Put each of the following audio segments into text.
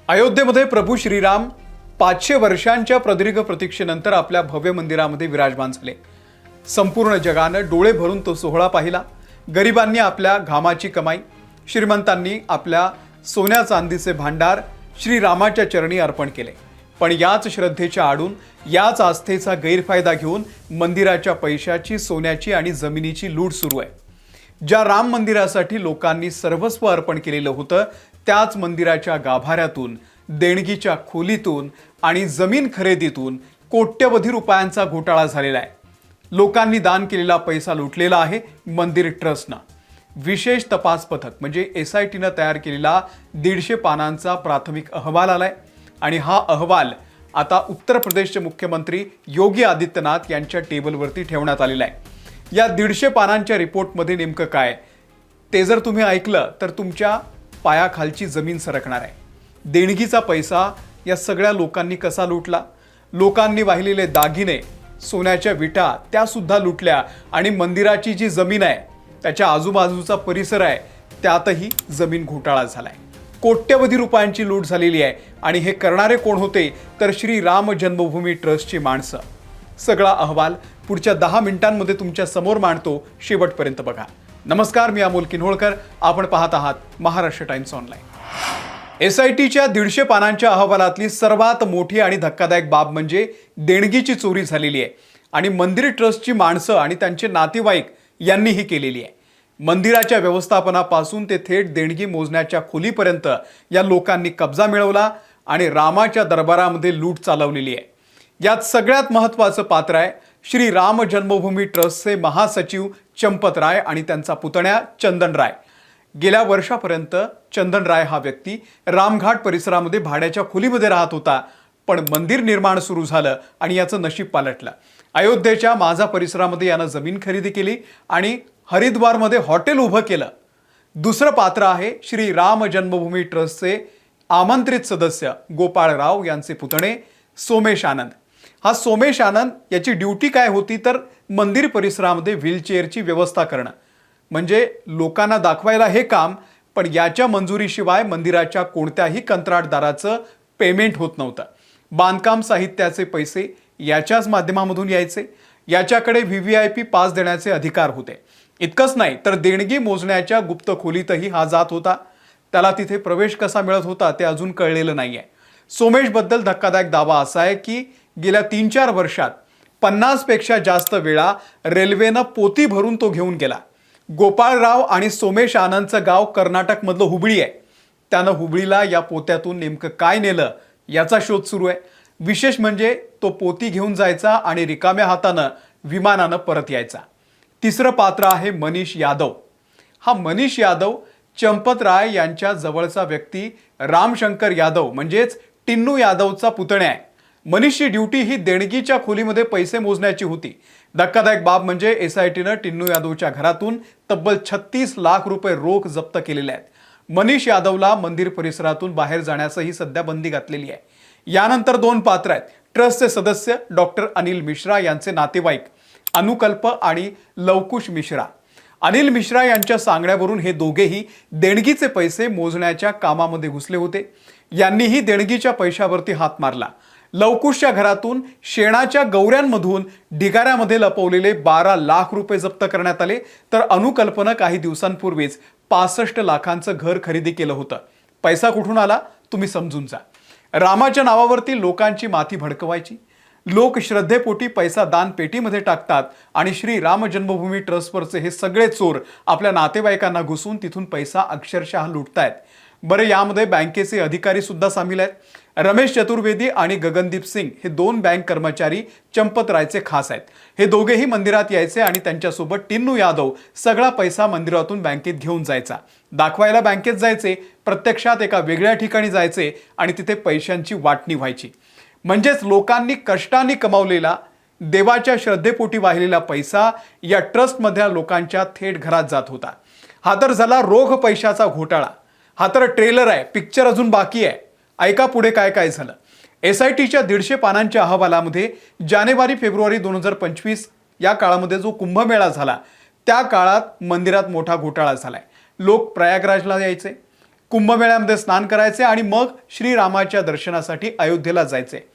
अयोध्येमध्ये प्रभू श्रीराम 500 वर्षांच्या प्रदीर्घ प्रतीक्षेनंतर आपल्या भव्य मंदिरामध्ये विराजमान झाले। संपूर्ण जगानं डोळे भरून तो सोहळा पाहिला। गरिबांनी आपल्या घामाची कमाई, श्रीमंतांनी आपल्या सोन्या चांदीचे भांडार श्रीरामाच्या चरणी अर्पण केले। पण याच श्रद्धेच्या आडून, याच आस्थेचा गैरफायदा घेऊन मंदिराच्या पैशाची, सोन्याची आणि जमिनीची लूट सुरू आहे। ज्या राम मंदिरासाठी लोकांनी सर्वस्व अर्पण केलेलं होतं, त्याच मंदिराच्या गाभाऱ्यातून, देणगीच्या खोलीतून आणि जमीन खरेदीतून कोट्यवधी रुपयांचा घोटाळा झालेला आहे। लोकांनी दान केलेला पैसा लुटलेला आहे मंदिर ट्रस्टनं। विशेष तपास पथक म्हणजे SITनं तयार केलेला 150 पानांचा प्राथमिक अहवाल आलाय आणि हा अहवाल आता उत्तर प्रदेशचे मुख्यमंत्री योगी आदित्यनाथ यांच्या टेबलवरती ठेवण्यात आलेला आहे। या 150 पानांच्या रिपोर्टमध्ये नेमकं काय ते जर तुम्ही ऐकलं तर तुमच्या पायाखालची जमीन सरकणार आहे। देणगीचा पैसा या सगळ्या लोकांनी कसा लुटला, लोकांनी वाहिलेले दागिने, सोन्याच्या विटा त्या सुद्धा लुटल्या आणि मंदिराची जी जमीन आहे त्याच्या आजूबाजूचा परिसर आहे त्यातही जमीन घोटाळा झालाय। कोट्यवधी रुपयांची लूट झालेली आहे आणि हे करणारे कोण होते तर श्री राम जन्मभूमी ट्रस्टची माणसं। सगळा अहवाल पुढच्या 10 मिनिटांमध्ये तुमच्या समोर मांडतो, शेवटपर्यंत बघा। नमस्कार, मी अमोल किन्होळकर, आपण पाहत आहात महाराष्ट्र टाइम्स ऑनलाईन। SITच्या 150 पानांच्या अहवालातली सर्वात मोठी आणि धक्कादायक बाब म्हणजे देणगीची चोरी झालेली आहे आणि मंदिर ट्रस्टची माणसं आणि त्यांचे नातेवाईक यांनी ही केलेली आहे। मंदिराच्या व्यवस्थापनापासून ते थेट देणगी मोजण्याच्या खोलीपर्यंत या लोकांनी कब्जा मिळवला आणि रामाच्या दरबारामध्ये लूट चालवलेली आहे। यात सगळ्यात महत्त्वाचं पात्र आहे श्री राम जन्मभूमी ट्रस्टचे महासचिव चंपत राय आणि त्यांचा पुतण्या चंदन राय। गेल्या वर्षापर्यंत चंदन राय हा व्यक्ती रामघाट परिसरामध्ये भाड्याच्या खोलीमध्ये राहत होता, पण मंदिर निर्माण सुरू झालं आणि याचं नशीब पालटलं। अयोध्येच्या माझा परिसरामध्ये यानं जमीन खरेदी केली आणि हरिद्वारमध्ये हॉटेल उभं केलं। दुसरं पात्र आहे श्री राम जन्मभूमी ट्रस्टचे आमंत्रित सदस्य गोपाळ राव यांचे पुतणे सोमेश आनंद। हा सोमेश आनंद याची ड्युटी काय होती तर मंदिर परिसरामध्ये व्हीलचेअरची व्यवस्था करणं, म्हणजे लोकांना दाखवायला हे काम, पण याच्या मंजुरीशिवाय मंदिराच्या कोणत्याही कंत्राटदाराचं पेमेंट होत नव्हतं। बांधकाम साहित्याचे पैसे याच्याच माध्यमामधून यायचे। याच्याकडे VVIP पास देण्याचे अधिकार होते। इतकंच नाही तर देणगी मोजण्याच्या गुप्त खोलीतही हा जात होता। त्याला तिथे प्रवेश कसा मिळत होता ते अजून कळलेलं नाहीये। सोमेश बद्दल धक्कादायक दावा असा आहे की गेल्या 3-4 वर्षात 50 पेक्षा जास्त वेळा रेल्वेनं पोती भरून तो घेऊन गेला। गोपाळराव आणि सोमेश आनंदचं गाव कर्नाटकमधलं हुबळी आहे। त्यानं हुबळीला या पोत्यातून नेमकं काय नेलं याचा शोध सुरू आहे। विशेष म्हणजे तो पोती घेऊन जायचा आणि रिकाम्या हातानं विमानानं परत यायचा। तिसरं पात्र आहे मनीष यादव। हा मनीष यादव चंपत राय यांच्या जवळचा व्यक्ती रामशंकर यादव म्हणजेच टिन्नू यादवचा पुतण्या आहे। मनीषची ड्युटी ही देणगीच्या खोलीमध्ये पैसे मोजण्याची होती। धक्कादायक बाब म्हणजे SITनं टिन्नू यादवच्या घरातून तब्बल 36 लाख रुपये रोख जप्त केलेले आहेत। मनीष यादवला मंदिर परिसरातून बाहेर जाण्यासही सध्या बंदी घातलेली आहे। यानंतर 2 पात्र आहेत ट्रस्टचे सदस्य डॉक्टर अनिल मिश्रा यांचे नातेवाईक अनुकल्प आणि लवकुश मिश्रा। अनिल मिश्रा यांच्या सांगण्यावरून हे दोघेही देणगीचे पैसे मोजण्याच्या कामामध्ये घुसले होते। यांनीही देणगीच्या पैशावरती हात मारला। लवकुशच्या घरातून शेणाच्या गौऱ्यांमधून ढिगाऱ्यामध्ये लपवलेले 12 लाख रुपये जप्त करण्यात आले, तर अनुकल्पनं काही दिवसांपूर्वीच 65 लाखांचं घर खरेदी केलं होतं। पैसा कुठून आला तुम्ही समजून जा। रामाच्या नावावरती लोकांची माथी भडकवायची, लोक श्रद्धेपोटी पैसा दान पेटीमध्ये टाकतात आणि श्री राम जन्मभूमी ट्रस्टवरचे हे सगळे चोर आपल्या नातेवाईकांना घुसून तिथून पैसा अक्षरशः लुटतायत। बरं, यामध्ये बँकेचे अधिकारी सुद्धा सामील आहेत। रमेश चतुर्वेदी आणि गगनदीप सिंग हे 2 बँक कर्मचारी चंपत रायचे खास आहेत। हे दोघेही मंदिरात यायचे आणि त्यांच्यासोबत टिन्नू यादव सगळा पैसा मंदिरातून बँकेत घेऊन जायचा। दाखवायला बँकेत जायचे, प्रत्यक्षात एका वेगळ्या ठिकाणी जायचे आणि तिथे पैशांची वाटणी व्हायची। म्हणजेच लोकांनी कष्टाने कमावलेला, देवाच्या श्रद्धेपोटी वाहिलेला पैसा या ट्रस्टमधल्या लोकांच्या थेट घरात जात होता। हा तर झाला रोख पैशाचा घोटाळा। हा तर ट्रेलर आहे, पिक्चर अजून बाकी आहे। ऐका पुढे काय काय झालं। SITच्या 150 पानांच्या अहवालामध्ये जानेवारी-फेब्रुवारी 2025 या काळामध्ये जो कुंभमेळा झाला त्या काळात मंदिरात मोठा घोटाळा झालाय। लोक प्रयागराजला यायचे, कुंभमेळ्यामध्ये स्नान करायचे आणि मग श्रीरामाच्या दर्शनासाठी अयोध्येला जायचे।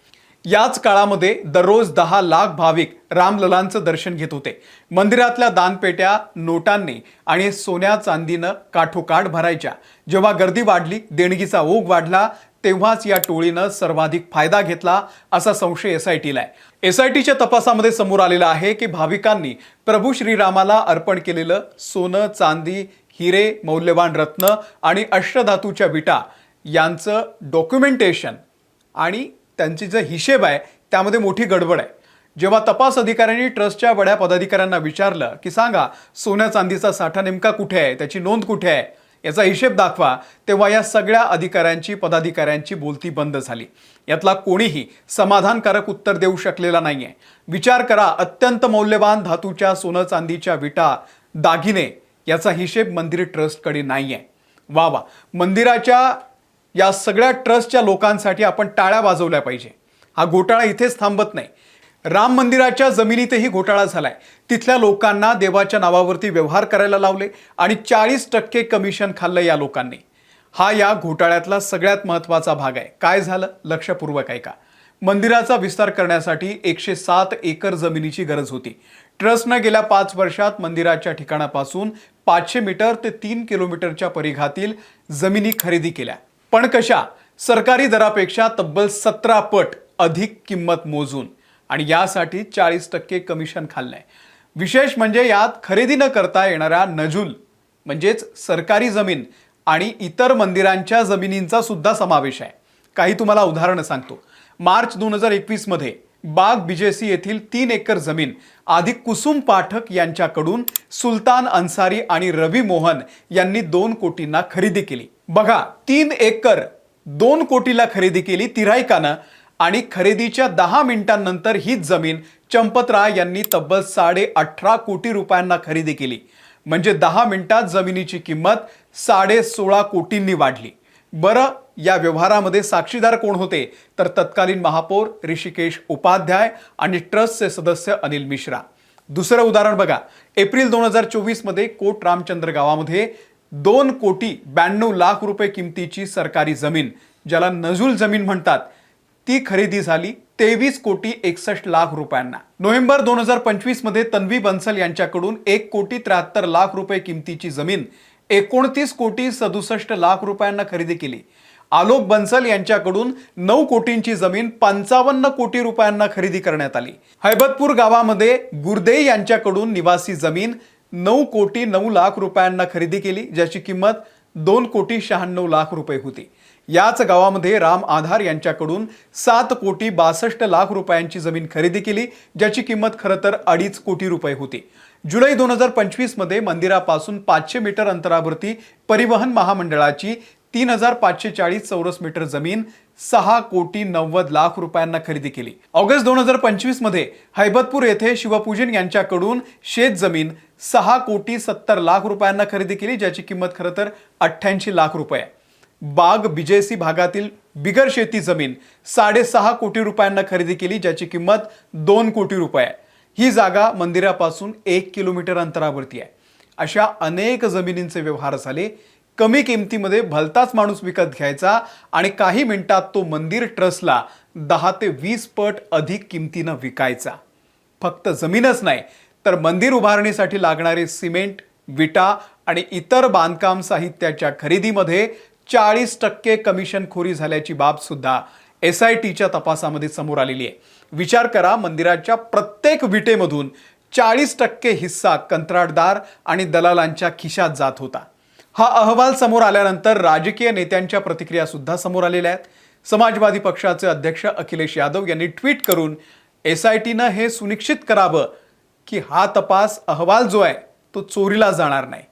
याच काळामध्ये दररोज 10 लाख भाविक रामललांचं दर्शन घेत होते। मंदिरातल्या दानपेट्या नोटांनी आणि सोन्या चांदीनं काठोकाठ भरायच्या। जेव्हा गर्दी वाढली, देणगीचा ओघ वाढला, तेव्हाच या टोळीनं सर्वाधिक फायदा घेतला असा संशय एसआयटीला आहे। एसआयटीच्या तपासामध्ये समोर आलेला आहे की भाविकांनी प्रभू श्रीरामाला अर्पण केलेलं सोनं, चांदी, हिरे, मौल्यवान रत्न आणि अष्टधातूच्या विटा यांचं डॉक्युमेंटेशन आणि त्यांची जो हिशेब आहे त्यामध्ये मोठी गडबड आहे। जेव्हा तपास अधिकाऱ्यांनी ट्रस्टच्या बड्या पदाधिकाऱ्यांना विचारलं की सांगा सोन्या चांदीचा साठा नेमका कुठे आहे, त्याची नोंद कुठे आहे, याचा हिशेब दाखवा, तेव्हा या सगळ्या अधिकाऱ्यांची पदाधिकाऱ्यांची बोलती बंद झाली। यातला कोणीही समाधानकारक उत्तर देऊ शकलेला नाहीये। विचार करा, अत्यंत मौल्यवान धातूच्या सोनं चांदीच्या विटा, दागिने याचा हिशेब मंदिर ट्रस्टकडे नाहीये। वा वा, मंदिराच्या या सगळ्या ट्रस्टच्या लोकांसाठी आपण टाळ्या वाजवल्या पाहिजे। हा घोटाळा इथेच थांबत नाही। राम मंदिराच्या जमिनीतही घोटाळा झालाय। तिथल्या लोकांना देवाच्या नावावरती व्यवहार करायला लावले आणि 40% कमिशन खाल्लं या लोकांनी। हा या घोटाळ्यातला सगळ्यात महत्त्वाचा भाग आहे। काय झालं लक्षपूर्वक ऐका। मंदिराचा विस्तार करण्यासाठी 107 एकर जमिनीची गरज होती। ट्रस्टने गेल्या 5 वर्षात मंदिराच्या ठिकाणापासून 500 मीटर ते 3 किलोमीटरच्या परिघातील जमिनी खरेदी केल्या। पण कशा? सरकारी दरापेक्षा तब्बल 17 पट अधिक किंमत मोजून, आणि यासाठी 40% कमिशन खाल्लंय। विशेष म्हणजे यात खरेदी न करता येणाऱ्या नजूल म्हणजेच सरकारी जमीन आणि इतर मंदिरांच्या जमिनींचा सुद्धा समावेश आहे। काही तुम्हाला उदाहरणं सांगतो। मार्च 2021 मध्ये बाग बीजेसी येथील 3 एकर जमीन आधी कुसुम पाठक यांच्याकडून सुलतान अन्सारी आणि रवी मोहन यांनी 2 कोटींना खरेदी केली। बघा, 3 एकर 2 कोटीला खरेदी केली तिराईकानं, आणि खरेदीच्या 10 मिनिटांनंतर हीच जमीन चंपतराय यांनी तब्बल 18.5 कोटी रुपयांना खरेदी केली। म्हणजे 10 मिनिटात जमिनीची किंमत 16.5 कोटींनी वाढली। बरं, या व्यवहारामध्ये साक्षीदार कोण होते? तर तत्कालीन महापौर ऋषिकेश उपाध्याय आणि ट्रस्टचे सदस्य अनिल मिश्रा। दुसरं उदाहरण बघा, एप्रिल 2024 मध्ये कोट रामचंद्र गावामध्ये 2 कोटी 92 लाख रुपये किमतीची सरकारी जमीन, ज्याला नजूल जमीन म्हणतात, ती खरेदी झाली 23 कोटी 61 लाख रुपयांना। नोव्हेंबर 2025 मध्ये तन्वी बन्सल यांच्याकडून 1 कोटी 73 लाख रुपये किमतीची जमीन 29 कोटी 67 लाख रुपयांना खरेदी केली। आलोक बन्सल यांच्याकडून 9 कोटींची जमीन 55 कोटी रुपयांना खरेदी करण्यात आली। हैबतपूर गावामध्ये गुरदेई यांच्याकडून निवासी जमीन 9 कोटी 9 लाख रुपयांना खरेदी केली, ज्याची किंमत 2 कोटी 96 लाख रुपये होती। याच गावामध्ये राम आधार यांच्याकडून 7 कोटी 62 लाख रुपयांची जमीन खरेदी केली, ज्याची किंमत खरं तर 2.5 कोटी रुपये होती। जुलै 2025 मध्ये मंदिरापासून 500 मीटर अंतरावरती परिवहन महामंडळाची 3540 चौरस मीटर जमीन 6 कोटी 90 लाख रुपयांना खरेदी केली। ऑगस्ट 2025 मध्ये हैबतपूर येथे शिवपूजन यांच्याकडून शेत जमीन 6 कोटी 70 लाख रुपयांना खरेदी केली, ज्याची किंमत खरं तर 88 लाख रुपये। बाग बीजेसी भागातील बिगर शेती जमीन 6.5 कोटी रुपयांना खरेदी केली, ज्याची किंमत 2 कोटी रुपये। ही जागा मंदिरापासून 1 किलोमीटर अंतरावरती आहे। अशा अनेक जमिनींचे व्यवहार झाले। कमी किमतीमध्ये भलताच माणूस विकत घ्यायचा आणि काही मिनिटात तो मंदिर ट्रस्टला 10 ते 20 पट अधिक किमतीनं विकायचा। फक्त जमीनच नाही तर मंदिर उभारणीसाठी लागणारे सिमेंट, विटा आणि इतर बांधकाम साहित्याच्या खरेदीमध्ये 40% कमिशनखोरी झाल्याची बाब सुद्धा एसआयटीच्या तपासामध्ये समोर आलेली आहे। विचार करा, मंदिराच्या प्रत्येक विटेमधून 40% हिस्सा कंत्राटदार आणि दलालांच्या खिशात जात होता। हा अहवाल समोर आल्यानंतर राजकीय नेत्यांच्या प्रतिक्रिया सुद्धा समोर आलेल्या आहेत। समाजवादी पक्षाचे अध्यक्ष अखिलेश यादव यांनी ट्विट करून एसआयटीनं हे सुनिश्चित करावं की हा तपास अहवाल जो आहे तो चोरीला जाणार नाही।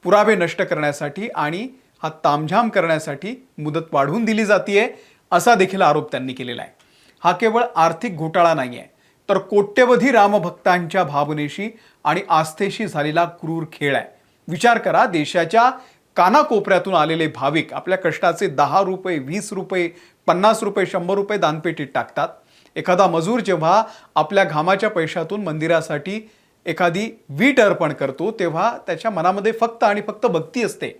पुरावे नष्ट करण्यासाठी आणि हा तामझाम करण्यासाठी मुदत वाढवून दिली जाते, असा देखील आरोप त्यांनी केलेला आहे। हा केवळ आर्थिक घोटाळा नाहीये, तर कोट्यवधी रामभक्तांच्या भावनेशी आणि आस्थेशी झालेला क्रूर खेळ आहे। विचार करा, देशाच्या कानाकोपऱ्यातून आलेले भाविक आपल्या कष्टाचे 10 रुपये, 20 रुपये, 50 रुपये, 100 रुपये दानपेटीत टाकतात। एखादा मजूर जेव्हा आपल्या घामाच्या पैशातून मंदिरासाठी एखादी वीट अर्पण करतो, तेव्हा त्याच्या मनामध्ये फक्त आणि फक्त भक्ती असते।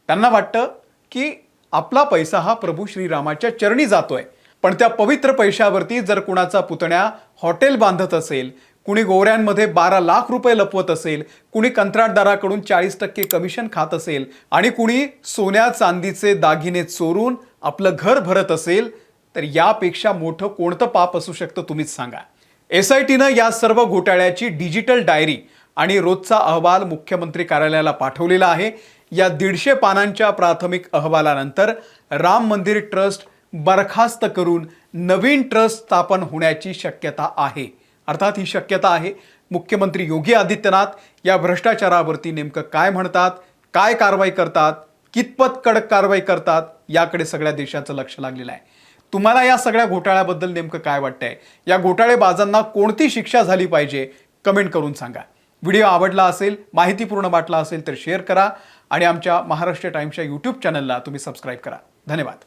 त्यांना वाटतं की आपला पैसा हा प्रभू श्रीरामाच्या चरणी जातोय, पण त्या पवित्र पैशावरती जर कुणाचा पुतण्या हॉटेल बांधत असेल, कुणी गोऱ्यांमध्ये 12 लाख रुपये लपवत असेल, कुणी कंत्राटदाराकडून 40% कमिशन खात असेल आणि कुणी सोन्या चांदीचे दागिने चोरून आपलं घर भरत असेल, तर यापेक्षा मोठं कोणतं पाप असू शकतं तुम्हीच सांगा. SITनं या सर्व घोटाळ्याची डिजिटल डायरी आणि रोजचा अहवाल मुख्यमंत्री कार्यालयाला पाठवलेला आहे. या 150 पानांच्या प्राथमिक अहवालानंतर राम मंदिर ट्रस्ट बरखास्त करून नवीन ट्रस्ट स्थापन होण्याची शक्यता आहे. अर्थात ही शक्यता आहे. मुख्यमंत्री योगी आदित्यनाथ या भ्रष्टाचारावरती नेमकं काय म्हणतात, काय कारवाई करतात, कितपत कडक कारवाई करतात, याकडे सगळ्या देशाचं लक्ष लागलेलं आहे. तुम्हाला या सगळ्या घोटाळ्याबद्दल नेमकं काय वाटतंय? या घोटाळेबाजांना कोणती शिक्षा झाली पाहिजे? कमेंट करून सांगा. व्हिडिओ आवडला असेल, माहितीपूर्ण वाटला असेल तर शेअर करा आणि आमच्या महाराष्ट्र टाइम्सच्या YouTube चॅनलला तुम्ही सबस्क्राईब करा. धन्यवाद.